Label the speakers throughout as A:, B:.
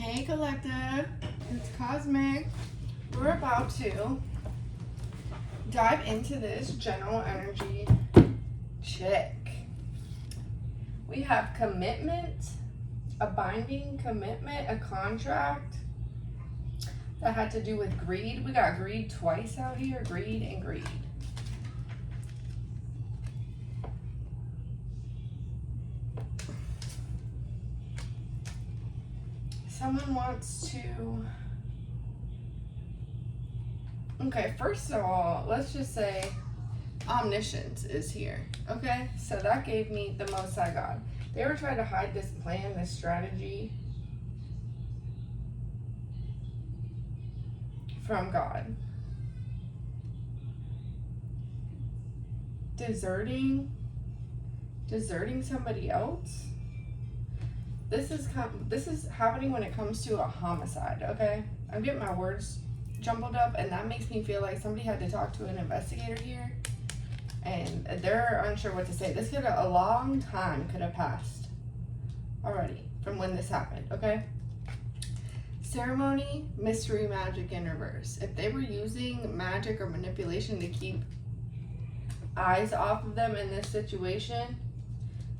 A: Hey collective, it's Cosmic. We're about to dive into this general energy check. We have commitment, a binding commitment, a contract that had to do with greed. We got greed twice out here, greed and greed. Someone wants to... Okay, first of all, let's just say omniscience is here. Okay, so that gave me the Most High God. They were trying to hide this plan, this strategy from God. Deserting somebody else. This is happening when it comes to a homicide. Okay, I'm getting my words jumbled up, and that makes me feel like somebody had to talk to an investigator here, and they're unsure what to say. This could have, a long time could have passed already from when this happened. Okay. Ceremony, mystery, magic in reverse. If they were using magic or manipulation to keep eyes off of them in this situation,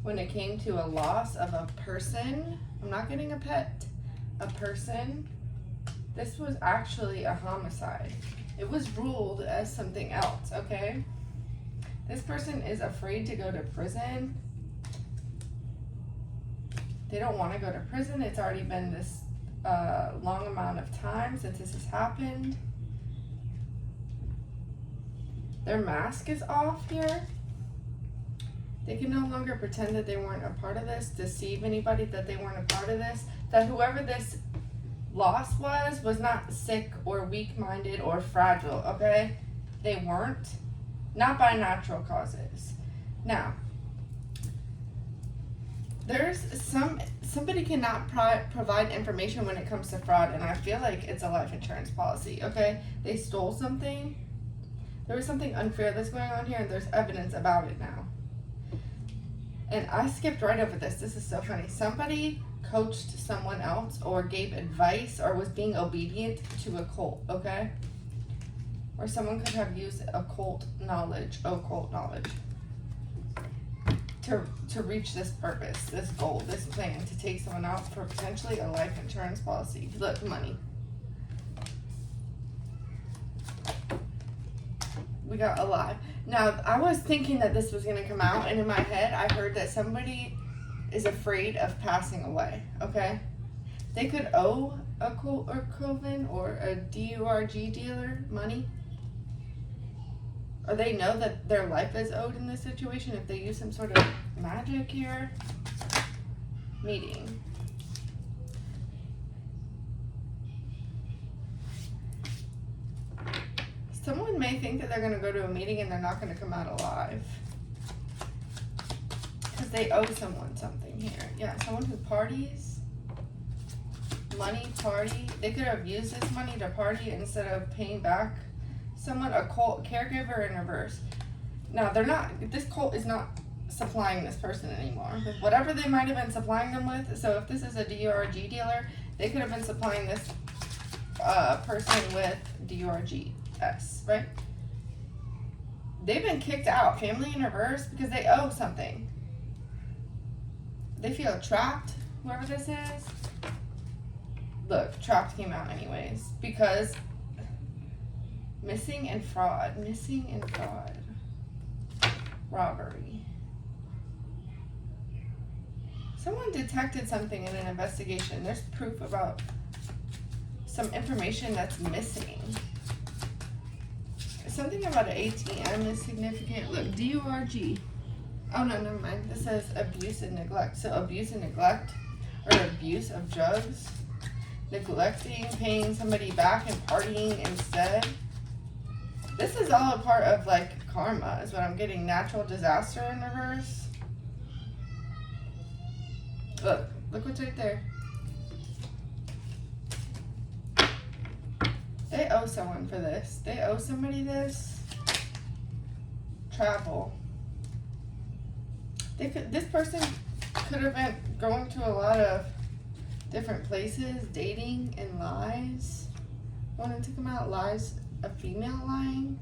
A: when it came to a loss of a person, I'm not getting a pet, a person, this was actually a homicide. It was ruled as something else, okay? This person is afraid to go to prison. They don't want to go to prison. It's already been this long amount of time since this has happened. Their mask is off here. They can no longer pretend that they weren't a part of this, deceive anybody that they weren't a part of this, that whoever this loss was not sick or weak-minded or fragile, okay? They weren't. Not by natural causes. Now, there's somebody cannot provide information when it comes to fraud, and I feel like it's a life insurance policy, okay? They stole something. There was something unfair that's going on here, and there's evidence about it now. And I skipped right over this. This is so funny. Somebody coached someone else or gave advice or was being obedient to a cult, okay? Or someone could have used occult knowledge to reach this purpose, this goal, this plan, to take someone out for potentially a life insurance policy. Look, money. We got alive. Now, I was thinking that this was going to come out, and in my head, I heard that somebody is afraid of passing away, okay? They could owe a coven or a DURG dealer money. Or they know that their life is owed in this situation if they use some sort of magic here. Meeting. Someone may think that they're going to go to a meeting and they're not going to come out alive. Because they owe someone something here. Yeah, someone who parties. Money, party. They could have used this money to party instead of paying back someone, a cult caregiver in reverse. Now, this cult is not supplying this person anymore. Whatever they might have been supplying them with. So if this is a DURG dealer, they could have been supplying this person with DURG. Right? They've been kicked out, family in reverse, because they owe something. They feel trapped, whoever this is. Look, trapped came out anyways, because missing and fraud, robbery. Someone detected something in an investigation. There's proof about some information that's missing. Something about an ATM is significant. Look, DURG. Oh, no, never mind. This says abuse and neglect. So abuse and neglect, or abuse of drugs, neglecting, paying somebody back and partying instead. This is all a part of, like, karma is what I'm getting. Natural disaster in reverse. Look what's right there. They owe someone for this. They owe somebody this. Travel. This person could have been going to a lot of different places, dating, and lies. Wanted to come out, lies, a female lying.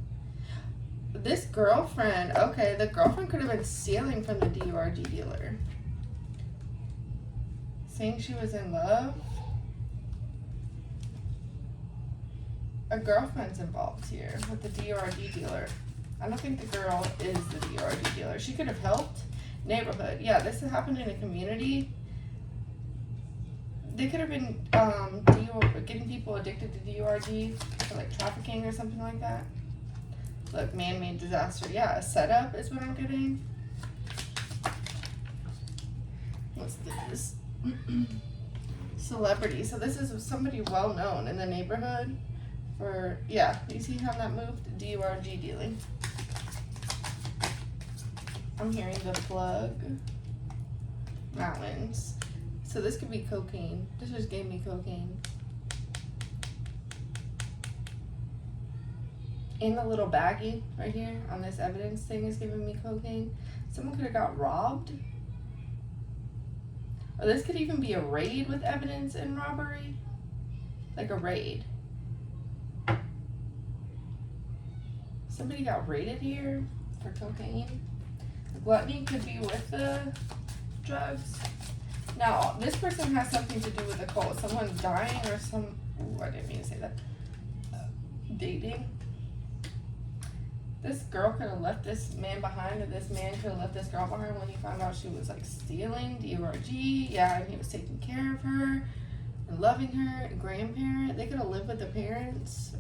A: This girlfriend, okay, the girlfriend could have been stealing from the DURG dealer. Saying she was in love. A girlfriend's involved here with the DURG dealer. I don't think the girl is the DURG dealer. She could have helped. Neighborhood. Yeah, this happened in a community. They could have been getting people addicted to DURG for like trafficking or something like that. Look, man-made disaster. Yeah, a setup is what I'm getting. What's this? Celebrity. So this is somebody well known in the neighborhood. For, yeah, you see how that moved? DURG dealing. I'm hearing the plug. Mountains. So this could be cocaine. This just gave me cocaine. In the little baggie right here on this evidence thing is giving me cocaine. Someone could have got robbed. Or this could even be a raid with evidence in robbery. Like a raid. Somebody got raided here for cocaine. Gluttony could be with the drugs. Now, this person has something to do with the cult. Someone dying or some... Ooh, I didn't mean to say that. Dating. This girl could have left this man behind, or this man could have left this girl behind when he found out she was like stealing, DURG. Yeah, and he was taking care of her and loving her. A grandparent. They could have lived with the parents.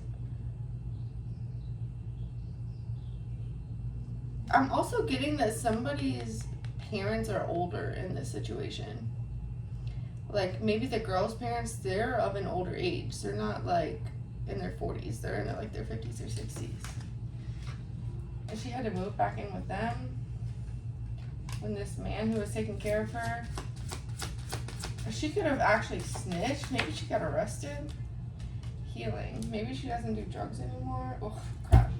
A: I'm also getting that somebody's parents are older in this situation. Like, maybe the girl's parents, they're of an older age. They're not, like, in their 40s. They're in, like, their 50s or 60s. And she had to move back in with them when this man who was taking care of her, she could have actually snitched. Maybe she got arrested. Healing. Maybe she doesn't do drugs anymore. Oh, crap.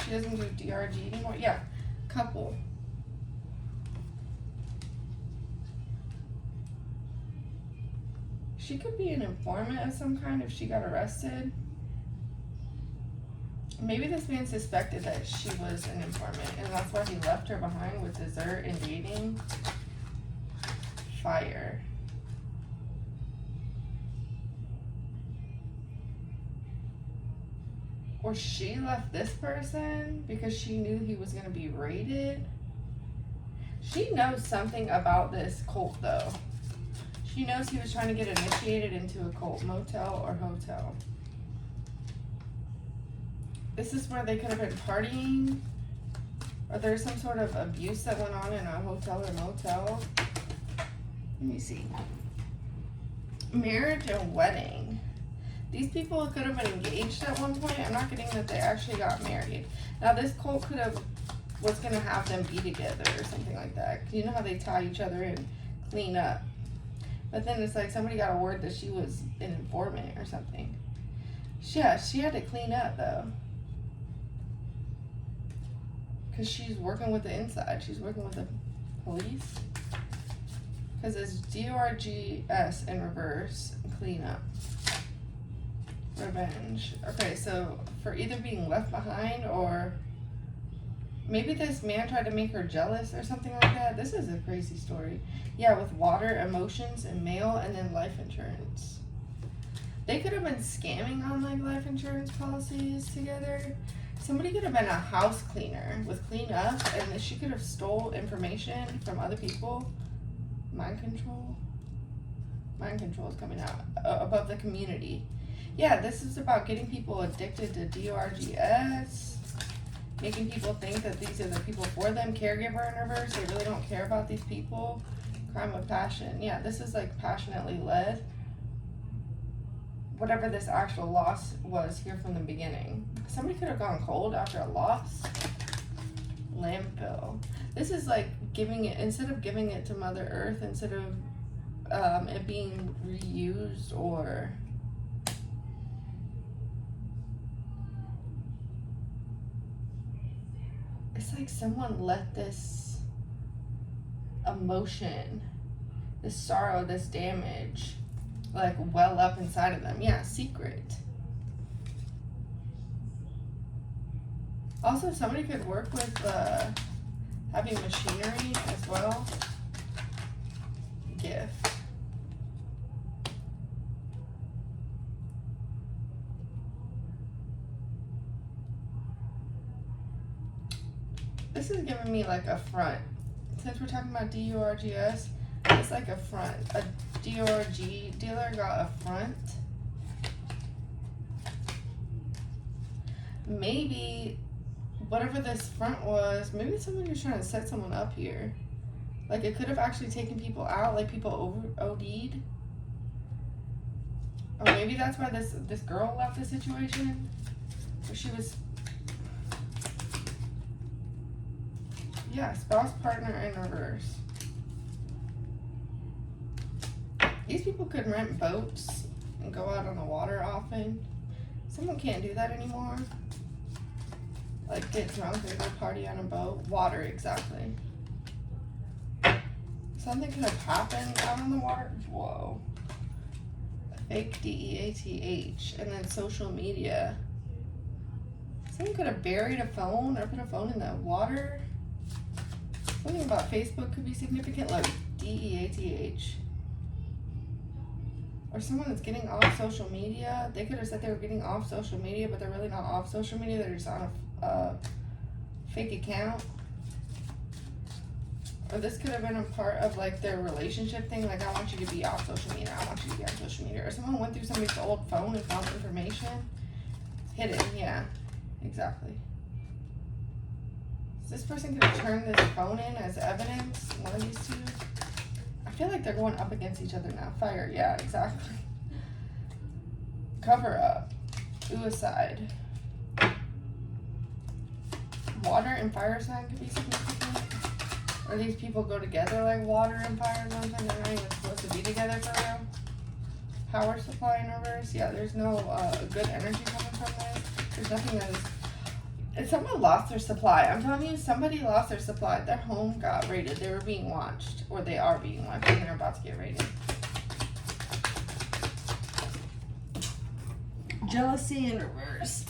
A: She doesn't do DRG anymore. Yeah. Couple. She could be an informant of some kind if she got arrested. Maybe this man suspected that she was an informant, and that's why he left her behind with dessert and dating. Fire. Or she left this person because she knew he was going to be raided. She knows something about this cult, though. She knows he was trying to get initiated into a cult, motel or hotel. This is where they could have been partying. Or there's some sort of abuse that went on in a hotel or motel. Let me see. Marriage and wedding. These people could have been engaged at one point. I'm not getting that they actually got married. Now this cult could have was gonna have them be together or something like that. You know how they tie each other and clean up. But then it's like somebody got a word that she was an informant or something. Yeah, she had to clean up though. Because she's working with the inside. She's working with the police. Because it's DURGS in reverse. Clean up. Revenge. Okay, so for either being left behind or maybe this man tried to make her jealous or something like that. This is a crazy story. Yeah, with water, emotions, and mail, and then life insurance. They could have been scamming on like life insurance policies together. Somebody could have been a house cleaner with clean up, and she could have stole information from other people. Mind control. Mind control is coming out above the community. Yeah, this is about getting people addicted to DURGS, making people think that these are the people for them. Caregiver in reverse, they really don't care about these people. Crime of passion. Yeah, this is like passionately led. Whatever this actual loss was here from the beginning. Somebody could have gone cold after a loss. Landfill. This is like giving it, instead of giving it to Mother Earth, instead of it being reused or it's like someone let this emotion, this sorrow, this damage like well up inside of them. Yeah, secret. Also, somebody could work with having machinery as well. Gift. This is giving me like a front. Since we're talking about DURGS, it's like a front. A DURG dealer got a front. Maybe whatever this front was, maybe someone was trying to set someone up here. Like it could have actually taken people out, like people OD'd. Or maybe that's why this girl left the situation. Or she was, yeah, spouse partner in reverse. These people could rent boats and go out on the water often. Someone can't do that anymore. Like get drunk and go party on a boat. Water, exactly. Something could have happened out on the water. Whoa. Fake DEATH. And then social media. Someone could have buried a phone or put a phone in the water. Something about Facebook could be significant. Look, DEATH. Or someone that's getting off social media. They could have said they were getting off social media, but they're really not off social media. They're just on a fake account. Or this could have been a part of like their relationship thing. Like, I want you to be off social media. I want you to be on social media. Or someone went through somebody's old phone and found information. Hidden, yeah. Exactly. So this person could have turned this phone in as evidence. One of these two. I feel like they're going up against each other now. Fire, yeah, exactly. Cover up. Suicide. Water and fire sign could be significant. Or these people go together like water and fire or something. They're not even supposed to be together for real. Power supply in reverse. Yeah, there's no good energy coming from this. There's nothing that is. And someone lost their supply. I'm telling you, somebody lost their supply. Their home got raided. They were being watched. Or they are being watched and they're about to get raided. Jealousy in reverse.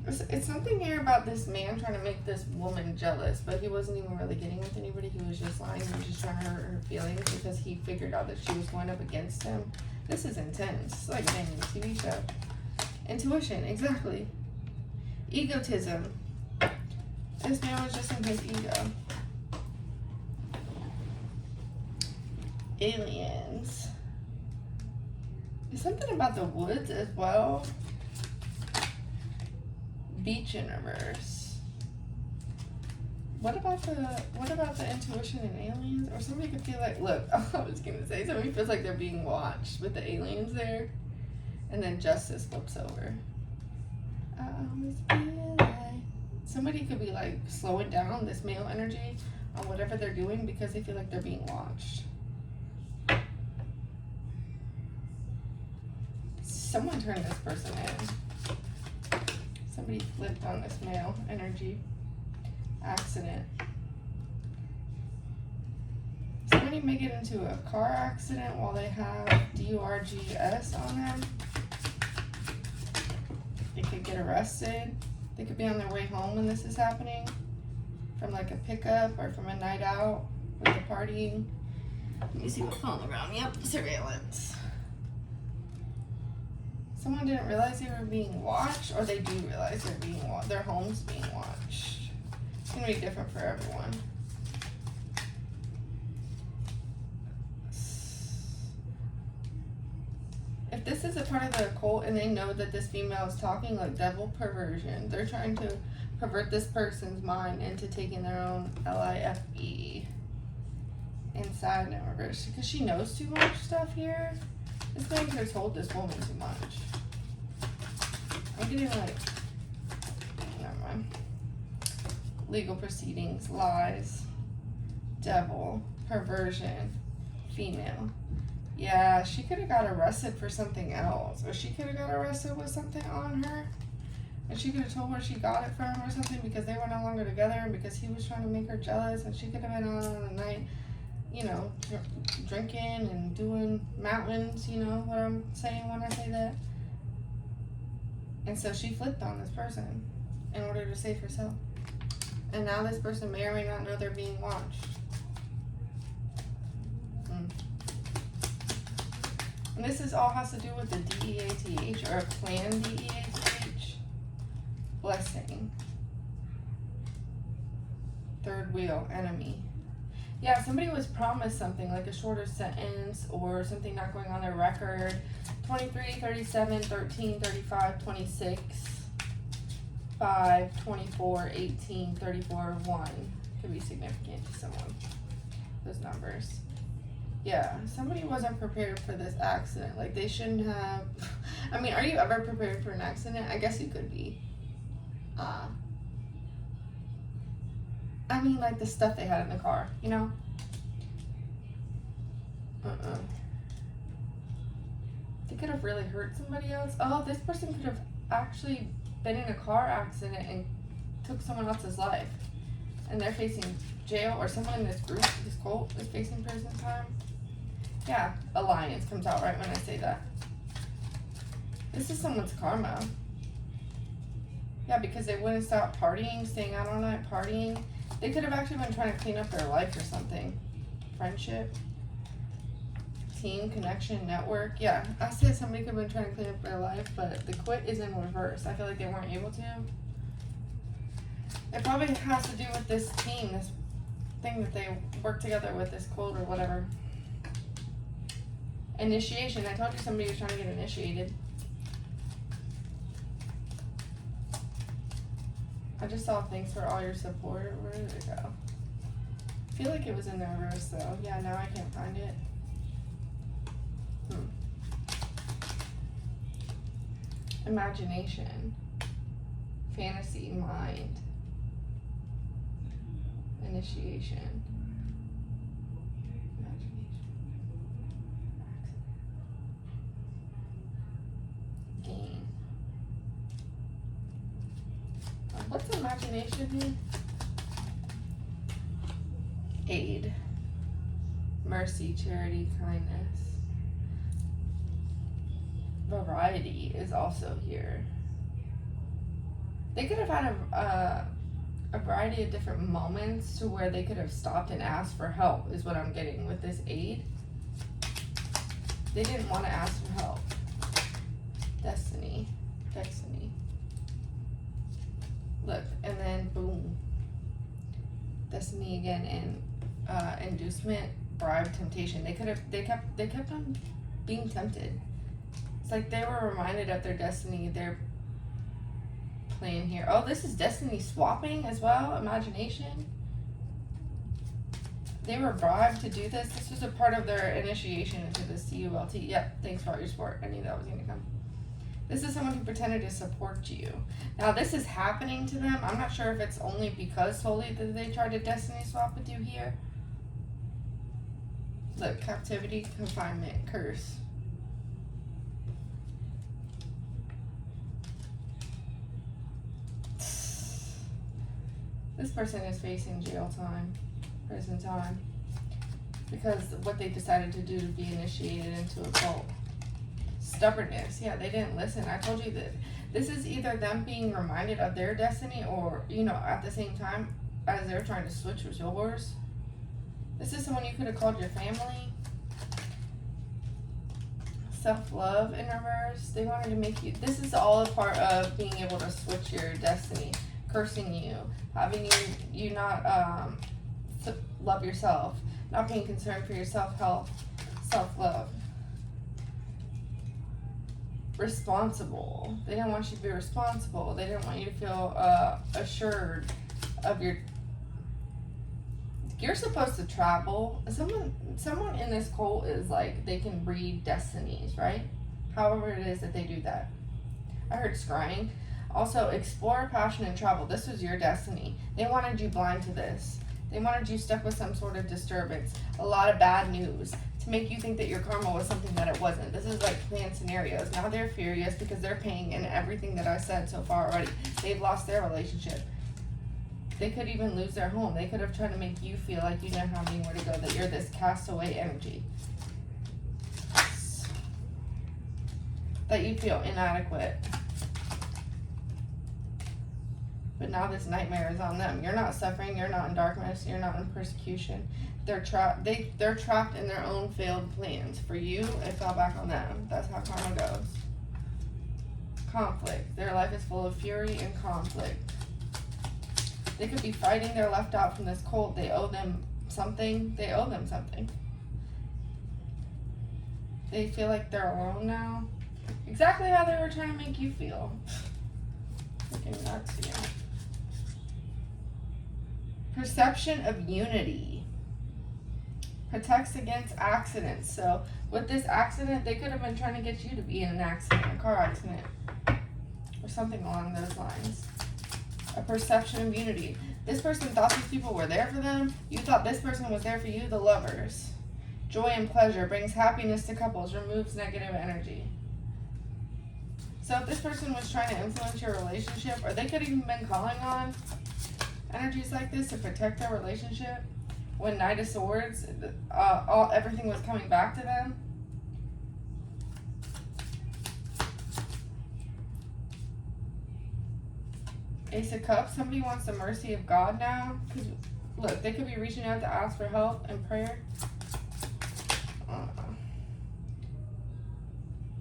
A: It's something here about this man trying to make this woman jealous, but he wasn't even really getting with anybody. He was just lying. He was just trying to hurt her feelings because he figured out that she was going up against him. This is intense. It's like being a TV show. Intuition, exactly. Egotism. This man was just in his ego. Aliens. There's something about the woods as well. Beach in reverse. What about the intuition and aliens? Or somebody could feel like, look, I was gonna say somebody feels like they're being watched with the aliens there. And then justice flips over. I always feel like somebody could be like slowing down this male energy on whatever they're doing because they feel like they're being watched. Someone turned this person in. Somebody flipped on this male energy. Accident. Somebody may get into a car accident while they have DURGS on them. They could get arrested. They could be on their way home when this is happening. From like a pickup or from a night out with the partying. Let me see what's on the ground. Yep, surveillance. Someone didn't realize they were being watched, or they do realize they're being watched. Their home's being watched. It's gonna be different for everyone. If this is a part of the occult and they know that this female is talking, like devil perversion, they're trying to pervert this person's mind into taking their own life inside and reverse because she knows too much stuff here. This man could have told this woman too much. I'm getting like, never mind. Legal proceedings, lies, devil, perversion, female. Yeah, she could have got arrested for something else. Or she could have got arrested with something on her. And she could have told where she got it from or something because they were no longer together and because he was trying to make her jealous. And she could have been on a night you know, drinking and doing mountains, you know what I'm saying when I say that? And so she flipped on this person in order to save herself. And now this person may or may not know they're being watched. And this is all has to do with the DEATH or a planned DEATH. Blessing. Third wheel, enemy. Yeah, somebody was promised something like a shorter sentence or something not going on their record. 23, 37, 13, 35, 26, 5, 24, 18, 34, 1 could be significant to someone. Those numbers. Yeah, somebody wasn't prepared for this accident. Like, they shouldn't have. I mean, are you ever prepared for an accident? I guess you could be. I mean, like the stuff they had in the car, you know? They could have really hurt somebody else. Oh, this person could have actually been in a car accident and took someone else's life. And they're facing jail, or someone in this group, this cult, is facing prison time. Yeah, alliance comes out right when I say that. This is someone's karma. Yeah, because they wouldn't stop partying, staying out all night, partying. They could have actually been trying to clean up their life or something. Friendship. Team, connection, network. Yeah, I said somebody could have been trying to clean up their life, but the quit is in reverse. I feel like they weren't able to. It probably has to do with this team, this thing that they work together with, this cult or whatever. Initiation. I told you somebody was trying to get initiated. I just saw thanks for all your support. Where did it go? I feel like it was in the reverse though. Yeah, now I can't find it. Imagination. Fantasy, mind. Initiation. Imagination. Gain. What's imagination here? Aid. Mercy, charity, kindness. Variety is also here. They could have had a variety of different moments to where they could have stopped and asked for help, is what I'm getting with this aid. They didn't want to ask for help. Destiny. Look, and then boom. Destiny again, and inducement, bribe, temptation. They kept on being tempted. It's like they were reminded of their destiny, their plan here. Oh, this is destiny swapping as well. Imagination. They were bribed to do this. This was a part of their initiation into the CULT. Yep, thanks for all your support. I knew that was going to come. This is someone who pretended to support you. Now, this is happening to them. I'm not sure if it's only because solely that they tried to destiny swap with you here. Look, captivity, confinement, curse. This person is facing jail time, prison time, because what they decided to do to be initiated into a cult. Stubbornness, yeah, they didn't listen. I told you that this is either them being reminded of their destiny or, you know, at the same time as they're trying to switch with yours. This is someone you could have called your family. Self-love in reverse. They wanted to make you, this is all a part of being able to switch your destiny. Cursing you, having you not love yourself, not being concerned for your self-health, self-love. Responsible. They didn't want you to be responsible. They didn't want you to feel assured of your. You're supposed to travel. Someone in this cult is like they can read destinies, right? However it is that they do that. I heard scrying. Also, explore, passion, and travel. This was your destiny. They wanted you blind to this. They wanted you stuck with some sort of disturbance. A lot of bad news to make you think that your karma was something that it wasn't. This is like planned scenarios. Now they're furious because they're paying in everything that I said so far already. They've lost their relationship. They could even lose their home. They could have tried to make you feel like you didn't have anywhere to go, that you're this castaway energy. That you feel inadequate. But now this nightmare is on them. You're not suffering, you're not in darkness, you're not in persecution. They're trapped in their own failed plans. For you, it fell back on them. That's how karma goes. Conflict. Their life is full of fury and conflict. They could be fighting, they're left out from this cult. They owe them something. They feel like they're alone now. Exactly how they were trying to make you feel. Freaking nuts, yeah. Perception of unity. Protects against accidents. So with this accident, they could have been trying to get you to be in an accident, a car accident, or something along those lines. A perception of unity. This person thought these people were there for them. You thought this person was there for you, the lovers. Joy and pleasure brings happiness to couples, removes negative energy. So if this person was trying to influence your relationship, or they could have even been calling on energies like this to protect their relationship, when Knight of Swords, everything was coming back to them. Ace of Cups, somebody wants the mercy of God now. Because look, they could be reaching out to ask for help and prayer.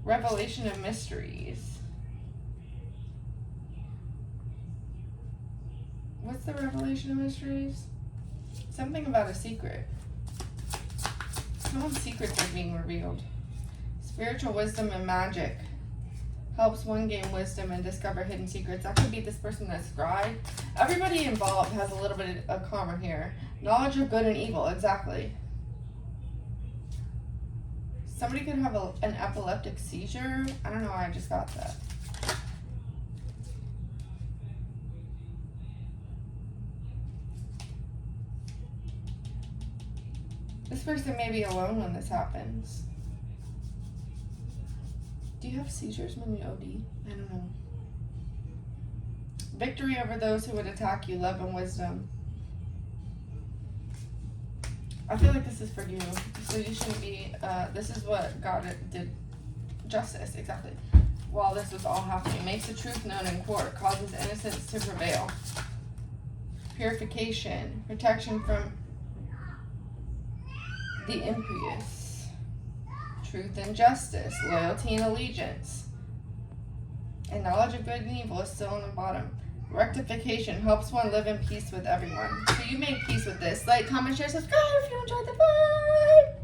A: Revelation of mysteries. What's the revelation of mysteries? Something about a secret. Someone's secrets are being revealed. Spiritual wisdom and magic. Helps one gain wisdom and discover hidden secrets. That could be this person that's scribe. Everybody involved has a little bit of karma here. Knowledge of good and evil, exactly. Somebody could have an epileptic seizure. I don't know why I just got that. This person may be alone when this happens. Do you have seizures when you OD? I don't know. Victory over those who would attack you, love and wisdom. I feel like this is for you. So you shouldn't be, this is what God did. Justice, exactly. While this was all happening. Makes the truth known in court. Causes innocence to prevail. Purification. Protection from the impious. Truth and justice. Loyalty and allegiance. And knowledge of good and evil is still on the bottom. Rectification helps one live in peace with everyone. So you made peace with this. Like, comment, share, subscribe if you enjoyed the vibe.